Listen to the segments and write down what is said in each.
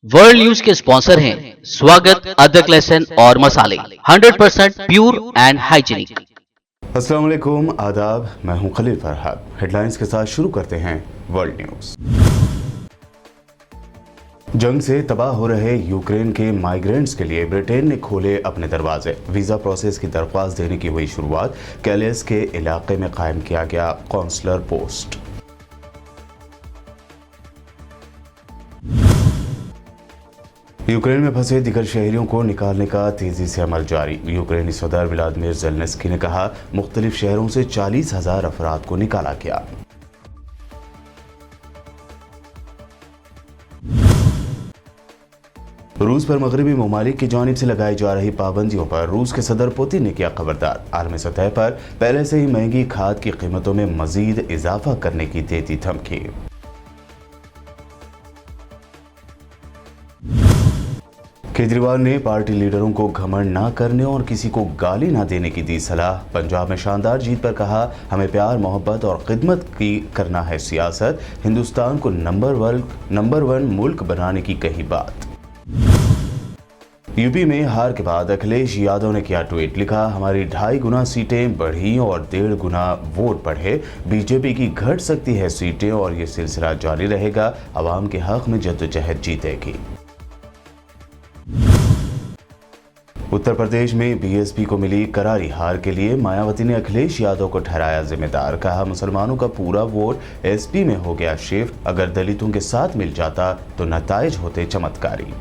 World news के sponsor हैं स्वागत, अदरक, लहसुन और मसाले 100% प्योर एंड हाइजीनिक। अस्सलाम वालेकुम, आदाब। मैं हूं खलील फरहाद। हेडलाइंस के साथ शुरू करते हैं वर्ल्ड न्यूज। जंग से तबाह हो रहे यूक्रेन के माइग्रेंट्स के लिए ब्रिटेन ने खोले अपने दरवाजे। वीजा प्रोसेस की दरख्वास्त देने की हुई शुरुआत। कैलेस के इलाके में कायम किया गया कौंसलर पोस्ट। यूक्रेन में फंसे दिगर शहरियों को निकालने का तेजी से अमल जारी। यूक्रेनी सदर व्लादिमीर ज़ेलेंस्की ने कहा, मुख्तलिफ शहरों से 40,000 अफराद को निकाला गया। रूस पर मगरबी ममालिक की जानिब से लगाई जा रही पाबंदियों पर रूस के सदर पुतिन ने किया खबरदार। आलमी सतह पर पहले से ही महंगी खाद की कीमतों में मजीद इजाफा करने की देती धमकी। केजरीवाल ने पार्टी लीडरों को घमंड ना करने और किसी को गाली ना देने की दी सलाह। पंजाब में शानदार जीत पर कहा, हमें प्यार, मोहब्बत और खिदमत की करना है सियासत। हिंदुस्तान को नंबर वन मुल्क बनाने की कही बात। यूपी में हार के बाद अखिलेश यादव ने किया ट्वीट, लिखा, हमारी 2.5 गुना सीटें बढ़ी और 1.5 गुना वोट बढ़े। बीजेपी की घट सकती है सीटें और ये सिलसिला जारी रहेगा। अवाम के हक में जद्दोजहद जीतेगी। उत्तर प्रदेश में बीएसपी को मिली करारी हार के लिए मायावती ने अखिलेश यादव को ठहराया जिम्मेदार। कहा, मुसलमानों का पूरा वोट एसपी में हो गया शिफ्ट। अगर दलितों के साथ मिल जाता तो नताइज होते चमत्कारी।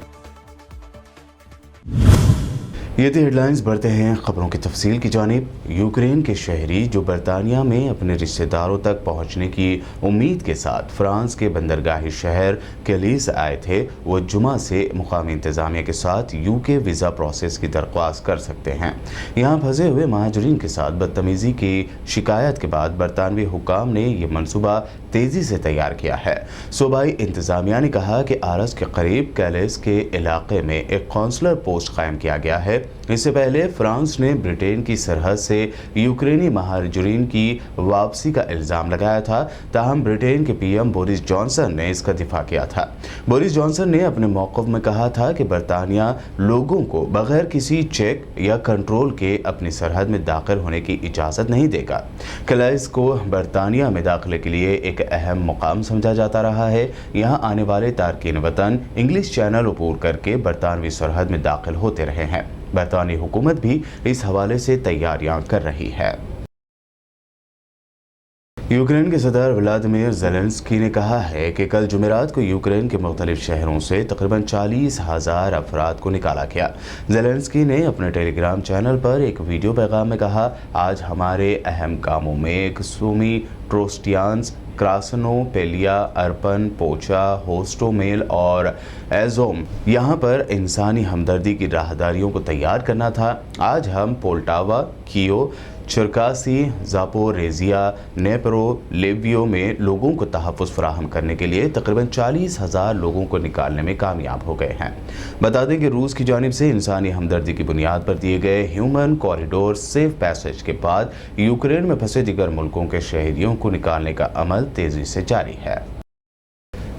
ये थी हेडलाइंस। बढ़ते हैं खबरों की तफसील की जानिब। यूक्रेन के शहरी जो बरतानिया में अपने रिश्तेदारों तक पहुंचने की उम्मीद के साथ फ्रांस के बंदरगाही शहर कैलिस आए थे, वो जुमा से मुकामी इंतजामिया के साथ यूके वीज़ा प्रोसेस की दरख्वास्त कर सकते हैं। यहाँ फंसे हुए महाजरीन के साथ बदतमीज़ी की शिकायत के बाद बरतानवी हुकाम ने यह मनसूबा तेज़ी से तैयार किया है। सूबाई इंतजामिया ने कहा कि आरस के करीब कैलिस के इलाके में एक कौंसलर पोस्ट कायम किया गया है। इससे पहले फ्रांस ने ब्रिटेन की सरहद से यूक्रेनी महाजरीन की वापसी का इल्ज़ाम लगाया था। ताहम ब्रिटेन के पीएम बोरिस जॉनसन ने इसका दिफा किया था। बोरिस जॉनसन ने अपने मौक़िफ़ में कहा था कि बरतानिया लोगों को बगैर किसी चेक या कंट्रोल के अपनी सरहद में दाखिल होने की इजाज़त नहीं देगा। कैलिस को बरतानिया में दाखिले के लिए एक अहम मुकाम समझा जाता रहा है। यहाँ आने वाले तारकीन वतन इंग्लिश चैनल अबूर करके बरतानवी सरहद में दाखिल होते रहे हैं। बरतानी हुकूमत भी इस हवाले से तैयारियां कर रही है। यूक्रेन के सदर व्लादिमीर ज़ेलेंस्की ने कहा है कि कल जुमेरात को यूक्रेन के मुख्तलिफ शहरों से तकरीबन 40,000 अफराद को निकाला गया। ज़ेलेंस्की ने अपने टेलीग्राम चैनल पर एक वीडियो पैगाम में कहा, आज हमारे अहम कामों में सुमी, ट्रोस्टियांस, क्रासनोपेलिया, अर्पन, पोचा, होस्टोमेल और एजोम यहाँ पर इंसानी हमदर्दी की राहदारियों को तैयार करना था। आज हम पोल्टावा, कियो, चरकासी, ज़ापोरेज़िया, नेप्रो, लेवियो में लोगों को तहफ़्फ़ुज़ फराहम करने के लिए तकरीबन 40,000 लोगों को निकालने में कामयाब हो गए हैं। बता दें कि रूस की जानिब से इंसानी हमदर्दी की बुनियाद पर दिए गए ह्यूमन कॉरिडोर सेफ पैसेज के बाद यूक्रेन में फंसे दीगर मुल्कों के शहरियों को निकालने का अमल तेज़ी से जारी है।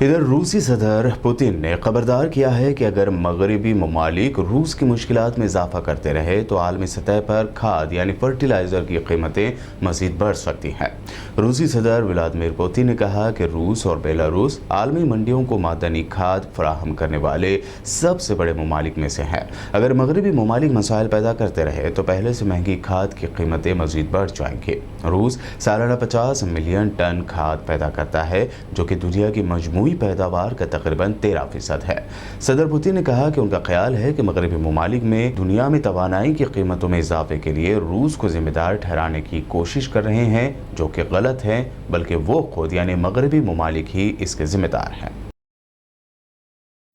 इधर रूसी सदर पुतिन ने खबरदार किया है कि अगर मगरबी ममालिक रूस की मुश्किलात में इजाफा करते रहे तो आलमी सतह पर खाद यानी फर्टिलाइज़र की कीमतें मज़ीद बढ़ सकती हैं। रूसी सदर व्लादिमीर पुतिन ने कहा कि रूस और बेलारूस आलमी मंडियों को मादनी खाद फराहम करने वाले सबसे बड़े ममालिक में से हैं। अगर मगरबी ममालिक मसाइल पैदा करते रहे तो पहले से महंगी खाद की कीमतें मज़ीद बढ़ जाएंगी। रूस सालाना 50 मिलियन टन खाद पैदा करता है, जो कि दुनिया की मजमूई पैदावार का तकरीबन 13% है। सदर पुतिन ने कहा कि उनका ख्याल है कि मगरबी ममालिक में दुनिया में तवानाई की कीमतों में इजाफे के लिए रूस को जिम्मेदार ठहराने की कोशिश कर रहे हैं, जो कि गलत है, बल्कि वो खुद यानी मगरबी ममालिक ही इसके जिम्मेदार हैं।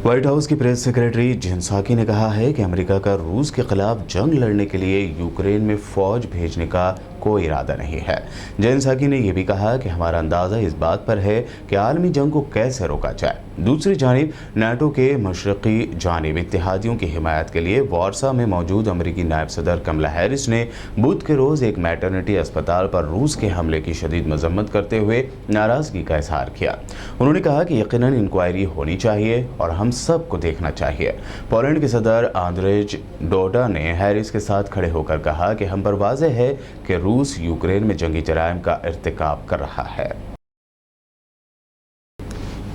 व्हाइट हाउस की प्रेस सेक्रेटरी जेन साकी ने कहा है कि अमेरिका का रूस के खिलाफ जंग लड़ने के लिए यूक्रेन में फौज भेजने का कोई इरादा नहीं है। जेन साकी ने यह भी कहा कि हमारा अंदाज़ा इस बात पर है कि आलमी जंग को कैसे रोका जाए। दूसरी जानिब नाटो के मशरक़ी जानिब इत्तेहादियों की हिमायत के लिए वारसा में मौजूद अमरीकी नायब सदर कमला हैरिस ने बुध के रोज़ एक मैटरनिटी अस्पताल पर रूस के हमले की शदीद मजम्मत करते हुए नाराज़गी का इजहार किया। उन्होंने कहा कि यकीनन इंक्वायरी होनी चाहिए और हम सबको देखना चाहिए। पोलैंड के सदर आंद्रेज डोडा ने हैरिस के साथ खड़े होकर कहा कि हम पर वाज़ेह है कि रूस यूक्रेन में जंगी जराइम का इर्तिकाब कर रहा है।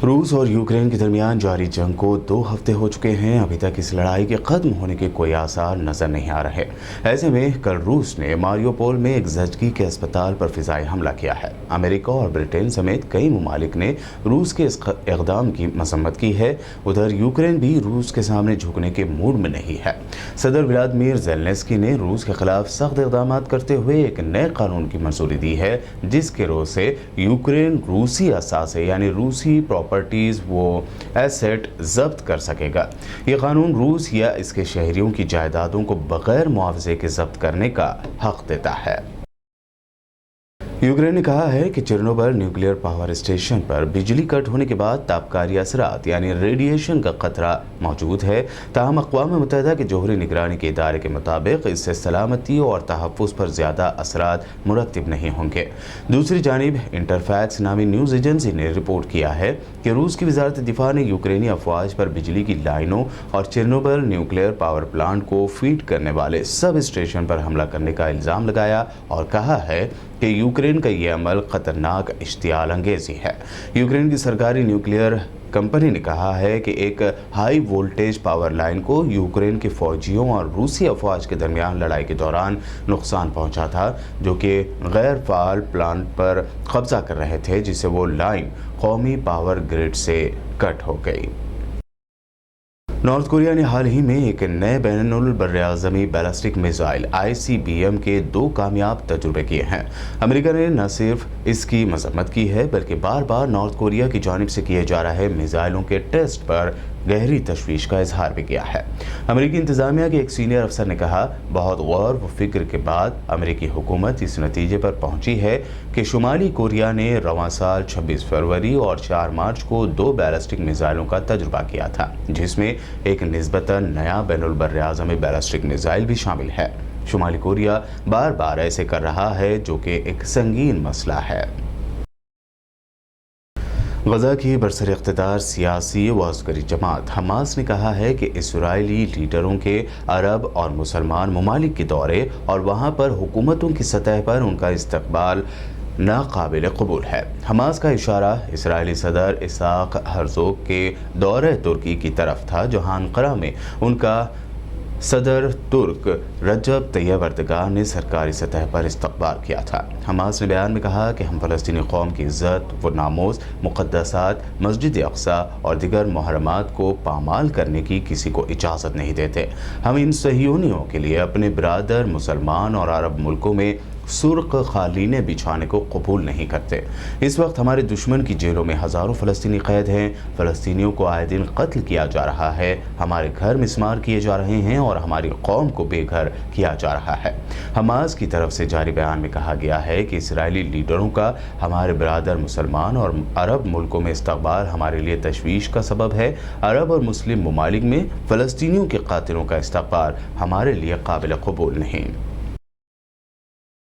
रूस और यूक्रेन के दरमियान जारी जंग को 2 हफ्ते हो चुके हैं। अभी तक इस लड़ाई के खत्म होने के कोई आसार नजर नहीं आ रहे। ऐसे में कल रूस ने मारियोपोल में एक जचगी के अस्पताल पर फिजाई हमला किया है। अमेरिका और ब्रिटेन समेत कई ममालिक ने रूस के इस इक़दाम की मसम्मत की है। उधर यूक्रेन भी रूस के सामने झुकने के मूड में नहीं है। सदर व्लादिमीर ज़ेलेंस्की ने रूस के खिलाफ सख्त इक़दाम करते हुए एक नए कानून की मंजूरी दी है, जिसके रोज से यूक्रेन रूसी असासे यानी रूसी प्रॉपर्टीज वो एसेट जब्त कर सकेगा। ये कानून रूस या इसके शहरियों की जायदादों को बगैर मुआवजे के जब्त करने का हक देता है। यूक्रेन ने कहा है कि चेर्नोबिल न्यूक्लियर पावर स्टेशन पर बिजली कट होने के बाद तापकारी असरात यानी रेडिएशन का खतरा मौजूद है। ताहम अक़वाम मुत्तहिदा के जोहरी निगरानी के इदारे के मुताबिक इससे सलामती और तहफ़्फ़ुज़ पर ज़्यादा असरात मुरत्तिब नहीं होंगे। दूसरी जानिब इंटरफैक्स नामी न्यूज़ एजेंसी ने रिपोर्ट किया है कि रूस की वज़ारत दिफ़ा ने यूक्रेनी अफवाज पर बिजली की लाइनों और चेर्नोबिल न्यूक्लियर पावर प्लांट को फीड करने वाले सब स्टेशन पर हमला करने का इल्ज़ाम लगाया और कहा है कि यूक्रेन का ये अमल खतरनाक इश्तियाल अंगेज़ी है। यूक्रेन की सरकारी न्यूक्लियर कंपनी ने कहा है कि एक हाई वोल्टेज पावर लाइन को यूक्रेन के फौजियों और रूसी अफवाज के दरमियान लड़ाई के दौरान नुकसान पहुंचा था, जो कि गैर फाल प्लांट पर कब्जा कर रहे थे, जिससे वो लाइन कौमी पावर ग्रिड से कट हो गई। नॉर्थ कोरिया ने हाल ही में एक नए बैनुल बर्राज़मी बैलिस्टिक मिसाइल ICBM के 2 कामयाब तजुर्बे किए हैं। अमेरिका ने न सिर्फ इसकी मजम्मत की है बल्कि बार बार नॉर्थ कोरिया की जानिब से किए जा रहे मिसाइलों के टेस्ट पर गहरी तशवीश का इजहार भी किया है। अमेरिकी इंतजामिया के एक सीनियर अफसर ने कहा, बहुत गौर व फिक्र के बाद अमेरिकी हुकूमत इस नतीजे पर पहुंची है कि शुमाली कोरिया ने रवां साल 26 फरवरी और 4 मार्च को 2 बैलिस्टिक मिसाइलों का तजुर्बा किया था, जिसमें एक निस्बतन नया बैनुल बर्राज़मी बैलिस्टिक मिसाइल भी शामिल है। शुमाली कोरिया बार बार ऐसे कर रहा है, जो कि एक संगीन मसला है। गजा की बरसर इक़्तिदार सियासी व अस्करी जमात हमास ने कहा है कि इसराइली लीडरों के अरब और मुसलमान ममालिक के दौरे और वहाँ पर हुकूमतों की सतह पर उनका इस्तकबाल नाकाबिल कबूल है। हमास का इशारा इसराइली सदर इसाक हर्ज़ोग के दौरे तुर्की की तरफ था, जहाँ अंकारा में उनका सदर तुर्क रजब तैयब अर्दगान ने सरकारी सतह पर इस्तकबाल किया था। हमास ने बयान में कहा कि हम फ़लस्तीनी कौम की इज़्ज़त व नामोस, मुक़द्दसात, मस्जिद अक़सा और दीगर मुहर्रमात को पामाल करने की किसी को इजाज़त नहीं देते। हम इन सहियोनियों के लिए अपने बिरादर मुसलमान और अरब मुल्कों में सुर्ख खालीने बिछाने को कबूल नहीं करते। इस वक्त हमारे दुश्मन की जेलों में हज़ारों फ़लस्तीनी कैद हैं। फ़लस्तीनियों को आए दिन कत्ल किया जा रहा है, हमारे घर मिस्मार किए जा रहे हैं और हमारी कौम को बेघर किया जा रहा है। हमास की तरफ से जारी बयान में कहा गया है कि इसराइली लीडरों का हमारे बिरादर मुसलमान और अरब मुल्कों में इस्तकबाल हमारे लिए तशवीश का सबब है। अरब और मुस्लिम ममालिक में फ़लस्तीनियों के कातिलों का इस्तकबाल हमारे लिए काबिल कबूल नहीं।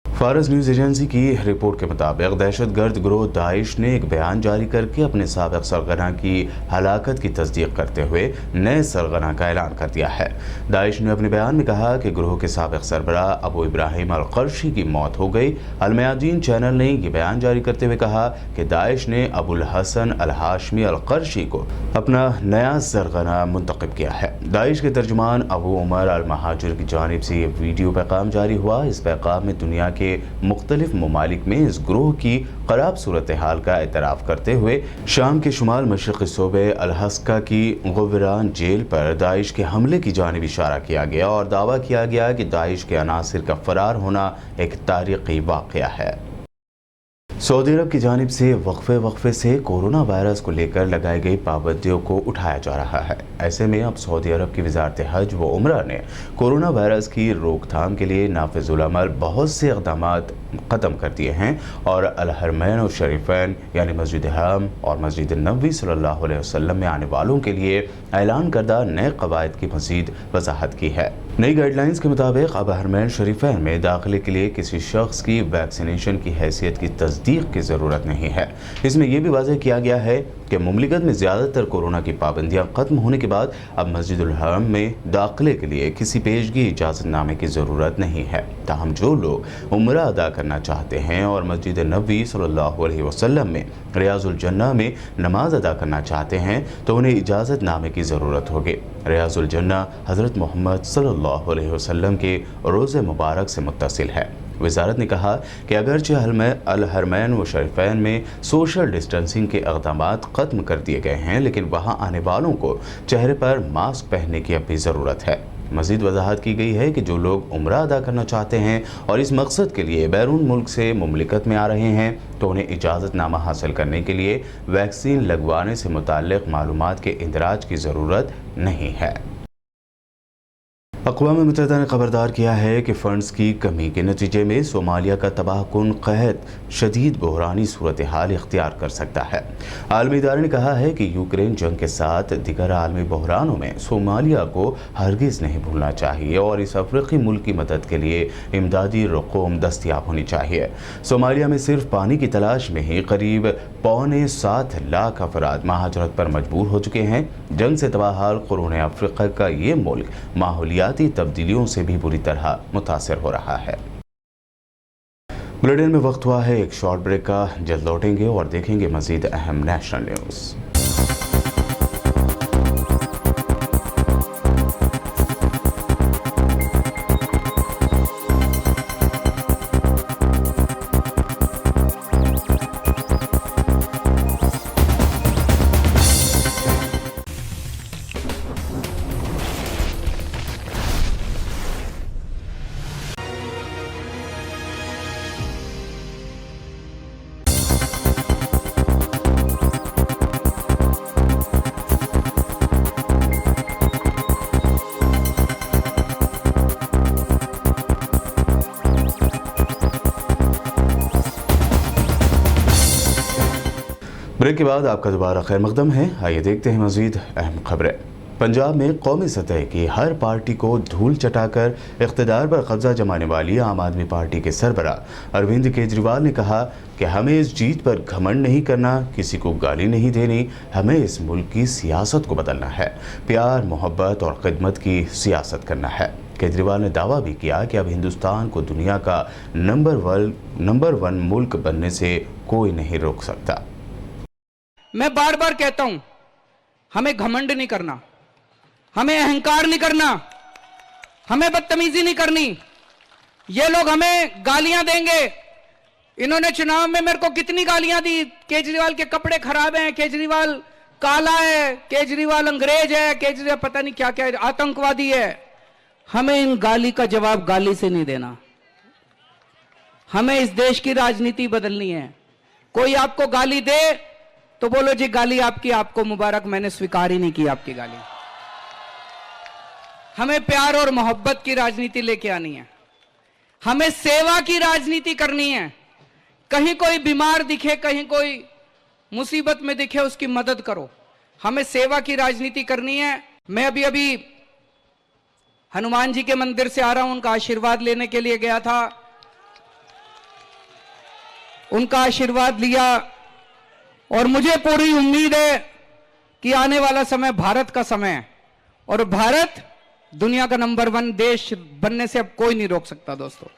फारस न्यूज़ एजेंसी की रिपोर्ट के मुताबिक दहशतगर्द गिरोह दाइश ने एक बयान जारी करके अपने साबिक़ सरगना की हलाकत की तस्दीक करते हुए नए सरगना का ऐलान कर दिया है। दाइश ने अपने बयान में कहा कि गिरोह के साबिक़ सरबराह अबू इब्राहिम अल क़र्शी की मौत हो गई। अल मयादीन चैनल ने ये बयान जारी करते हुए कहा कि दाइश ने अबुल हसन अल हाशमी अल क़र्शी को अपना नया सरगना मुंतखब किया है। दाइश के तर्जुमान अबू उमर अल महाजिर की जानिब से ये वीडियो पैगाम जारी हुआ। इस पैगाम में दुनिया के मुख्तलिफ ममालिक में इस ग्रोह की खराब सूरत हाल का एतराफ़ करते हुए शाम के शुमाल मशरक़ी सूबे अल-हस्का की गुवरान जेल पर दाइश के हमले की जानिब इशारा किया गया और दावा किया गया कि दाइश के अनासिर का फरार होना एक तारीख़ी वाक़या है। सऊदी अरब की जानिब से वक्फे से कोरोना वायरस को लेकर लगाई गई पाबंदियों को उठाया जा रहा है। ऐसे में अब सऊदी अरब की वज़ारत हज व उम्रा ने कोरोना वायरस की रोकथाम के लिए नाफिजुल अमल बहुत से इक़दामात ख़त्म कर दिए हैं और अल हरमैन और शरीफैन यानी मस्जिद हराम और मस्जिद नबवी सल्लल्लाहु अलैहि वसल्लम में आने वालों के लिए ऐलान करदा नए क़वाइद की मज़ीद वजाहत की है। नई गाइडलाइंस के मुताबिक अब हरमैन शरीफैन में दाखिले के लिए किसी शख्स की वैक्सीनेशन की हैसियत की तस्दीक की ज़रूरत नहीं है। इसमें यह भी वाज़ेह किया गया है कि मुमलिकत में ज़्यादातर कोरोना की पाबंदियां खत्म होने के बाद अब मस्जिदुल हरम में दाखिले के लिए किसी पेशगी इजाज़तनामे की ज़रूरत नहीं है। ताहम जो लोग उम्रा अदा करना चाहते हैं और मस्जिद नबी सल्लल्लाहु अलैहि वसल्लम में रियाजुल जन्ना में नमाज अदा करना चाहते हैं तो उन्हें इजाज़तनामे की ज़रूरत होगी। रियाजुल जन्ना हज़रत मोहम्मद सल्लल्लाहु अलैहि वसल्लम के रोज़े मुबारक से मुत्तसिल है। वजारत ने कहा कि अगरचे अल हरमैन व शरीफैन में सोशल डिस्टेंसिंग के इक़दामात ख़त्म कर दिए गए हैं, लेकिन वहाँ आने वालों को चेहरे पर मास्क पहनने की अब भी ज़रूरत है। मज़ीद वजाहत की गई है कि जो लोग उम्रा अदा करना चाहते हैं और इस मकसद के लिए बैरून मुल्क से मुमलिकत में आ रहे हैं तो उन्हें इजाज़तनामा हासिल करने के लिए वैक्सीन लगवाने से मुताल्लिक़ मालूमात के इंदराज की ज़रूरत नहीं है। अक़वाम मुत्तहिदा ने खबरदार किया है कि फ़ंड्स की कमी के नतीजे में सोमालिया का तबाहकुन क़हत शदीद बहरानी सूरत हाल इख्तियार कर सकता है। आलमी इदारे ने कहा है कि यूक्रेन जंग के साथ दीगर आलमी बहरानों में सोमालिया को हरगिज़ नहीं भूलना चाहिए और इस अफ्रीकी मुल्क की मदद के लिए इमदादी रकूम दस्तियाब होनी चाहिए। सोमालिया में सिर्फ पानी की तलाश में ही करीब 6.25 लाख अफराद महाजरत पर मजबूर हो चुके हैं। जंग से तबाहाल कुरून अफ्रीका का ये मुल्क माहौलियाती तब्दीलियों से भी बुरी तरह मुतासिर हो रहा है। बुलेटिन में वक्त हुआ है एक शॉर्ट ब्रेक का। जल्द लौटेंगे और देखेंगे मजीद अहम नेशनल न्यूज़। ब्रेक के बाद आपका दोबारा खैर मकदम है। आइए देखते हैं मजीद अहम खबरें। पंजाब में कौमी सतह की हर पार्टी को धूल चटाकर इख्तिदार पर कब्जा जमाने वाली आम आदमी पार्टी के सरबराह अरविंद केजरीवाल ने कहा कि हमें इस जीत पर घमंड नहीं करना, किसी को गाली नहीं देनी, हमें इस मुल्क की सियासत को बदलना है, प्यार मोहब्बत और खिदमत की सियासत करना है। केजरीवाल ने दावा भी किया कि अब हिंदुस्तान को दुनिया का नंबर 1 मुल्क बनने से कोई नहीं रोक सकता। मैं बार बार कहता हूं, हमें घमंड नहीं करना, हमें अहंकार नहीं करना, हमें बदतमीजी नहीं करनी। ये लोग हमें गालियां देंगे। इन्होंने चुनाव में मेरे को कितनी गालियां दी, केजरीवाल के कपड़े खराब हैं, केजरीवाल काला है, केजरीवाल अंग्रेज है, केजरीवाल पता नहीं क्या क्या है, आतंकवादी है। हमें इन गाली का जवाब गाली से नहीं देना। हमें इस देश की राजनीति बदलनी है। कोई आपको गाली दे तो बोलो जी गाली आपकी, आपको मुबारक, मैंने स्वीकार ही नहीं की आपकी गाली। हमें प्यार और मोहब्बत की राजनीति लेके आनी है। हमें सेवा की राजनीति करनी है। कहीं कोई बीमार दिखे, कहीं कोई मुसीबत में दिखे, उसकी मदद करो। हमें सेवा की राजनीति करनी है। मैं अभी हनुमान जी के मंदिर से आ रहा हूं, उनका आशीर्वाद लेने के लिए गया था। उनका आशीर्वाद लिया और मुझे पूरी उम्मीद है कि आने वाला समय भारत का समय है और भारत दुनिया का नंबर 1 देश बनने से अब कोई नहीं रोक सकता। दोस्तों,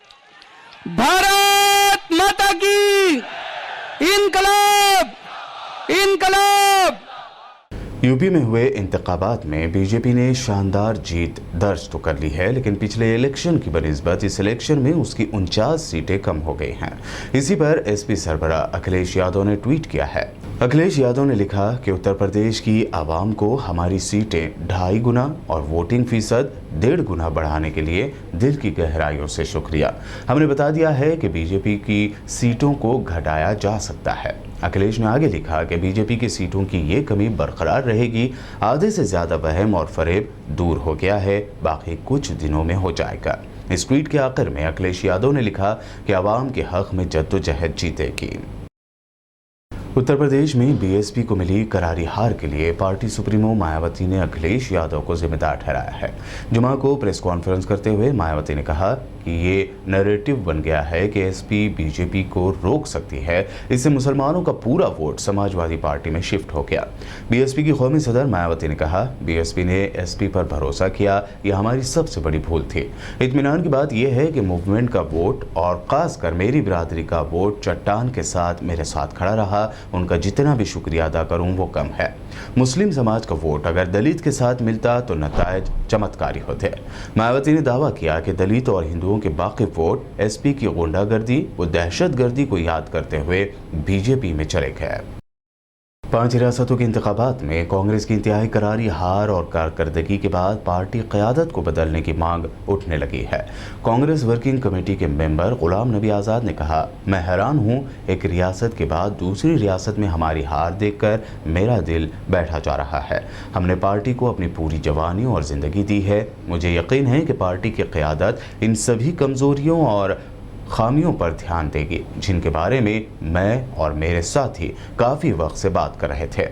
भारत माता की इनकलाब, इनकलाब। यूपी में हुए इंतखाबात में बीजेपी ने शानदार जीत दर्ज तो कर ली है, लेकिन पिछले इलेक्शन की बनिस्बत इस इलेक्शन में उसकी 49 सीटें कम हो गई हैं। इसी पर एसपी सरबराह अखिलेश यादव ने ट्वीट किया है। अखिलेश यादव ने लिखा कि उत्तर प्रदेश की आवाम को हमारी सीटें 2.5 गुना और वोटिंग फीसद 1.5 गुना बढ़ाने के लिए दिल की गहराइयों से शुक्रिया। हमने बता दिया है कि बीजेपी की सीटों को घटाया जा सकता है। अखिलेश ने आगे लिखा कि बीजेपी की सीटों की ये कमी बरकरार रहेगी। आधे से ज़्यादा वहम और फरेब दूर हो गया है, बाकी कुछ दिनों में हो जाएगा। इस ट्वीट के आखिर में अखिलेश यादव ने लिखा कि आवाम के हक में जद्दोजहद जीतेगी। उत्तर प्रदेश में बीएसपी को मिली करारी हार के लिए पार्टी सुप्रीमो मायावती ने अखिलेश यादव को जिम्मेदार ठहराया है। जुमा को प्रेस कॉन्फ्रेंस करते हुए मायावती ने कहा कि ये नैरेटिव बन गया है कि एसपी बीजेपी को रोक सकती है, इससे मुसलमानों का पूरा वोट समाजवादी पार्टी में शिफ्ट हो गया। बीएसपी की कौमी सदर मायावती ने कहा, बीएसपी ने एसपी पर भरोसा किया, यह हमारी सबसे बड़ी भूल थी। इत्मीनान की बात यह है कि मूवमेंट का वोट और खासकर मेरी बिरादरी का वोट चट्टान के साथ मेरे साथ खड़ा रहा। उनका जितना भी शुक्रिया अदा करूं वो कम है। मुस्लिम समाज का वोट अगर दलित के साथ मिलता तो नतायज चमत्कारी होते। मायावती ने दावा किया कि दलित और हिंदुओं के बाकी वोट एसपी की गुंडागर्दी व दहशतगर्दी को याद करते हुए बीजेपी में चले गए। 5 रियासतों के इंतखाबात में कांग्रेस की इंतहाई करारी हार और कारकर्दगी के बाद पार्टी क़यादत को बदलने की मांग उठने लगी है। कांग्रेस वर्किंग कमेटी के मेंबर गुलाम नबी आज़ाद ने कहा, मैं हैरान हूं, एक रियासत के बाद दूसरी रियासत में हमारी हार देखकर मेरा दिल बैठा जा रहा है। हमने पार्टी को अपनी पूरी जवानी और ज़िंदगी दी है। मुझे यकीन है कि पार्टी की क़यादत इन सभी कमज़ोरियों और खामियों पर ध्यान देगी जिनके बारे में मैं और मेरे साथी काफ़ी वक्त से बात कर रहे थे।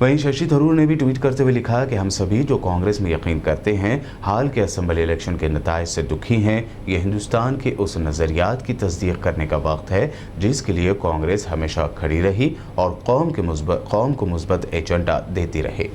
वहीं शशि थरूर ने भी ट्वीट करते हुए लिखा कि हम सभी जो कांग्रेस में यकीन करते हैं, हाल के असेंबली इलेक्शन के नताइज से दुखी हैं। ये हिंदुस्तान के उस नज़रियात की तस्दीक करने का वक्त है जिसके लिए कांग्रेस हमेशा खड़ी रही और कौम को मुस्बत एजेंडा देती रही।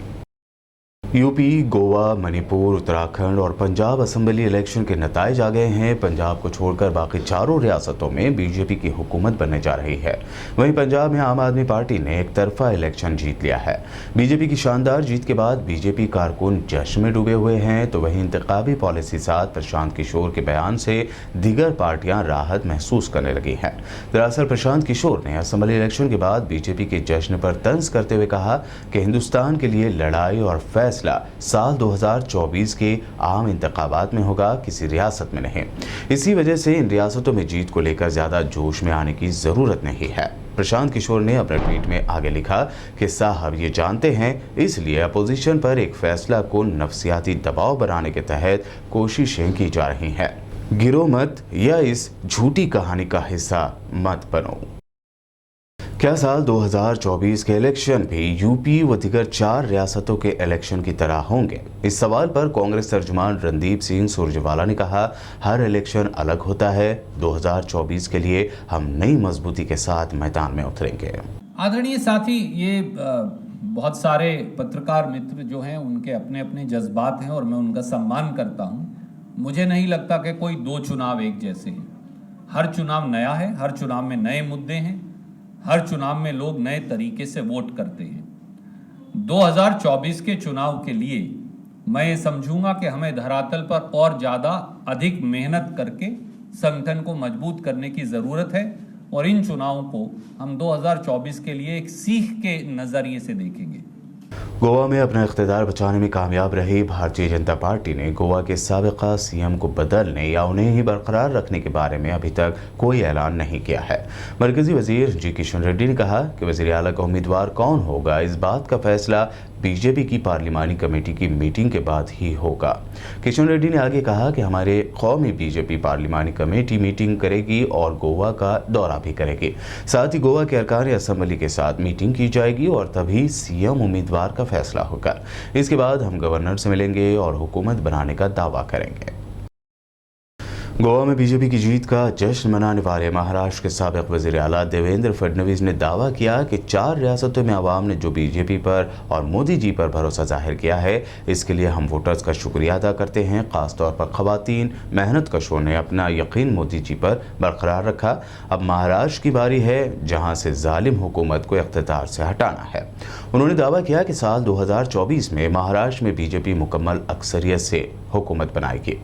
यूपी, गोवा, मणिपुर, उत्तराखंड और पंजाब असेंबली इलेक्शन के नताइज आ गए हैं। पंजाब को छोड़कर बाकी चारों रियासतों में बीजेपी की हुकूमत बनने जा रही है। वहीं पंजाब में आम आदमी पार्टी ने एक तरफा इलेक्शन जीत लिया है। बीजेपी की शानदार जीत के बाद बीजेपी कारकुन जश्न में डूबे हुए हैं, तो वहीं इंतखाबी पॉलिसी साथ प्रशांत किशोर के बयान से दीगर पार्टियां राहत महसूस करने लगी हैं। दरअसल प्रशांत किशोर ने असेंबली इलेक्शन के बाद बीजेपी के जश्न पर तंज करते हुए कहा कि हिंदुस्तान के लिए लड़ाई और फैसला साल 2024 के आम इंतखाबात में होगा, किसी रियासत में नहीं। इसी वजह से इन रियासतों में जीत को लेकर ज्यादा जोश में आने की जरूरत नहीं है। प्रशांत किशोर ने अपने ट्वीट में आगे लिखा कि साहब ये जानते हैं, इसलिए अपोजिशन पर एक फैसला को नफसियाती दबाव बनाने के तहत कोशिशें की जा रही हैं। गिरो मत या इस झूठी कहानी का हिस्सा मत बनो। क्या साल 2024 के इलेक्शन भी यूपी व दीगर 4 रियासतों के इलेक्शन की तरह होंगे? इस सवाल पर कांग्रेस तर्जुमान रणदीप सिंह सुरजेवाला ने कहा, हर इलेक्शन अलग होता है। 2024 के लिए हम नई मजबूती के साथ मैदान में उतरेंगे। आदरणीय साथी, ये बहुत सारे पत्रकार मित्र जो हैं उनके अपने अपने जज्बात हैं और मैं उनका सम्मान करता हूँ। मुझे नहीं लगता कि कोई 2 चुनाव एक जैसे हैं। हर चुनाव नया है, हर चुनाव में नए मुद्दे हैं, हर चुनाव में लोग नए तरीके से वोट करते हैं। 2024 के चुनाव के लिए मैं ये समझूंगा कि हमें धरातल पर और ज़्यादा अधिक मेहनत करके संगठन को मजबूत करने की ज़रूरत है और इन चुनावों को हम 2024 के लिए एक सीख के नज़रिए से देखेंगे। गोवा में अपना इख्तिदार बचाने में कामयाब रही भारतीय जनता पार्टी ने गोवा के साबिका सीएम को बदलने या उन्हें ही बरकरार रखने के बारे में अभी तक कोई ऐलान नहीं किया है। मरकजी वजीर जी किशन रेड्डी ने कहा कि वजीर आला का उम्मीदवार कौन होगा, इस बात का फैसला बीजेपी की पार्लिमानी कमेटी की मीटिंग के बाद ही होगा। किशन रेड्डी ने आगे कहा कि हमारे कौमी बीजेपी पार्लिमानी कमेटी मीटिंग करेगी और गोवा का दौरा भी करेगी। साथ ही गोवा के अरकान असेंबली के साथ मीटिंग की जाएगी और तभी सीएम उम्मीदवार का फैसला होगा। इसके बाद हम गवर्नर से मिलेंगे और हुकूमत बनाने का दावा करेंगे। गोवा में बीजेपी की जीत का जश्न मनाने वाले महाराष्ट्र के साबिक वज़ीर आला देवेंद्र फडणवीस ने दावा किया कि 4 रियासतों में आवाम ने जो बीजेपी पर और मोदी जी पर भरोसा जाहिर किया है, इसके लिए हम वोटर्स का शुक्रिया अदा करते हैं। ख़ासतौर पर ख़वातीन मेहनत कशों ने अपना यकीन मोदी जी पर बरकरार रखा। अब महाराष्ट्र की बारी है, जहाँ से जालिम हुकूमत को इख्तिदार से हटाना है। उन्होंने दावा किया कि साल 2024 में महाराष्ट्र में बीजेपी मुकम्मल अक्सरियत से हुकूमत बनाएगी।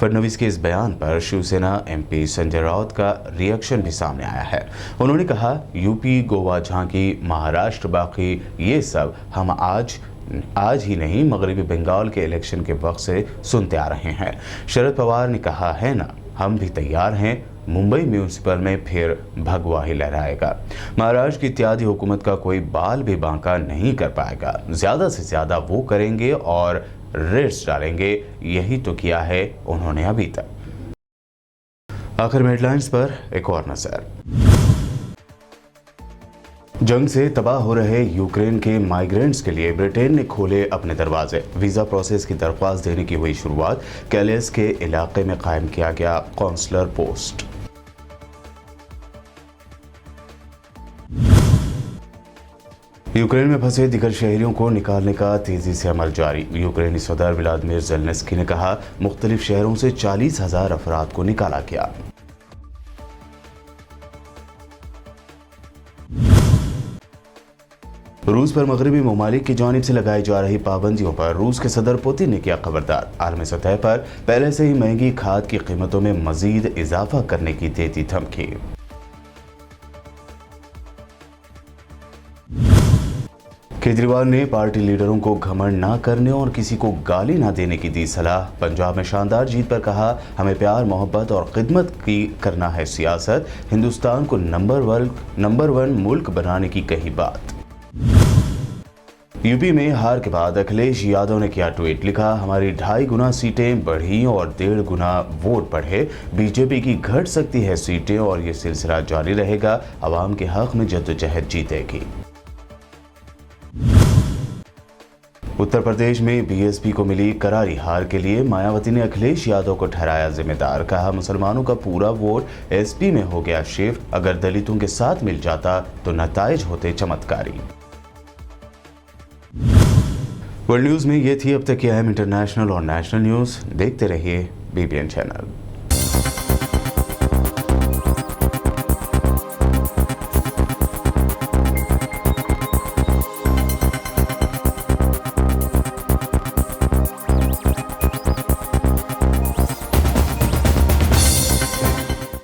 फडणवीस के इस बयान पर शिवसेना एमपी संजय राउत का रिएक्शन भी सामने आया है। उन्होंने कहा, यूपी, गोवा, झांकी, महाराष्ट्र, बाकी ये सब हम आज ही नहीं मगरबी बंगाल के इलेक्शन के वक्त से सुनते आ रहे हैं। शरद पवार ने कहा है ना, हम भी तैयार हैं। मुंबई म्यूनिसिपल में फिर भगवा ही लहराएगा। महाराष्ट्र की इत्यादि हुकूमत का कोई बाल भी बांका नहीं कर पाएगा। ज़्यादा से ज़्यादा वो करेंगे और रेट्स डालेंगे। यही तो किया है उन्होंने अभी तक। आखिर में हेडलाइंस पर एक और नजर। जंग से तबाह हो रहे यूक्रेन के माइग्रेंट्स के लिए ब्रिटेन ने खोले अपने दरवाजे। वीज़ा प्रोसेस की दरख्वास्त देने की हुई शुरुआत। कैलेस के इलाके में कायम किया गया कौंसलर पोस्ट। यूक्रेन में फंसे दिगर शहरियों को निकालने का तेजी से अमल जारी। यूक्रेनी सदर व्लादिमीर ज़ेलेंस्की ने कहा, मुख्तलिफ शहरों से 40,000 अफराद को निकाला गया। रूस पर मगरबी ममालिक की जानिब से लगाई जा रही पाबंदियों पर रूस के सदर पुतिन ने किया खबरदार। आलमी सतह पर पहले से ही महंगी खाद की कीमतों में मजीद इजाफा करने की देती धमकी। केजरीवाल ने पार्टी लीडरों को घमंड न करने और किसी को गाली न देने की दी सलाह। पंजाब में शानदार जीत पर कहा, हमें प्यार मोहब्बत और खिदमत की करना है सियासत। हिंदुस्तान को नंबर 1 मुल्क बनाने की कही बात। यूपी में हार के बाद अखिलेश यादव ने किया ट्वीट, लिखा, हमारी 2.5 गुना सीटें बढ़ी और 1.5 गुना वोट बढ़े। बीजेपी की घट सकती है सीटें और ये सिलसिला जारी रहेगा। अवाम के हक में जद्दोजहद जीतेगी। उत्तर प्रदेश में बीएसपी को मिली करारी हार के लिए मायावती ने अखिलेश यादव को ठहराया जिम्मेदार। कहा, मुसलमानों का पूरा वोट एसपी में हो गया शिफ्ट। अगर दलितों के साथ मिल जाता तो नताइज होते चमत्कारी। वर्ल्ड न्यूज में ये थी अब तक की अहम इंटरनेशनल और नेशनल न्यूज। देखते रहिए बीबीएन चैनल।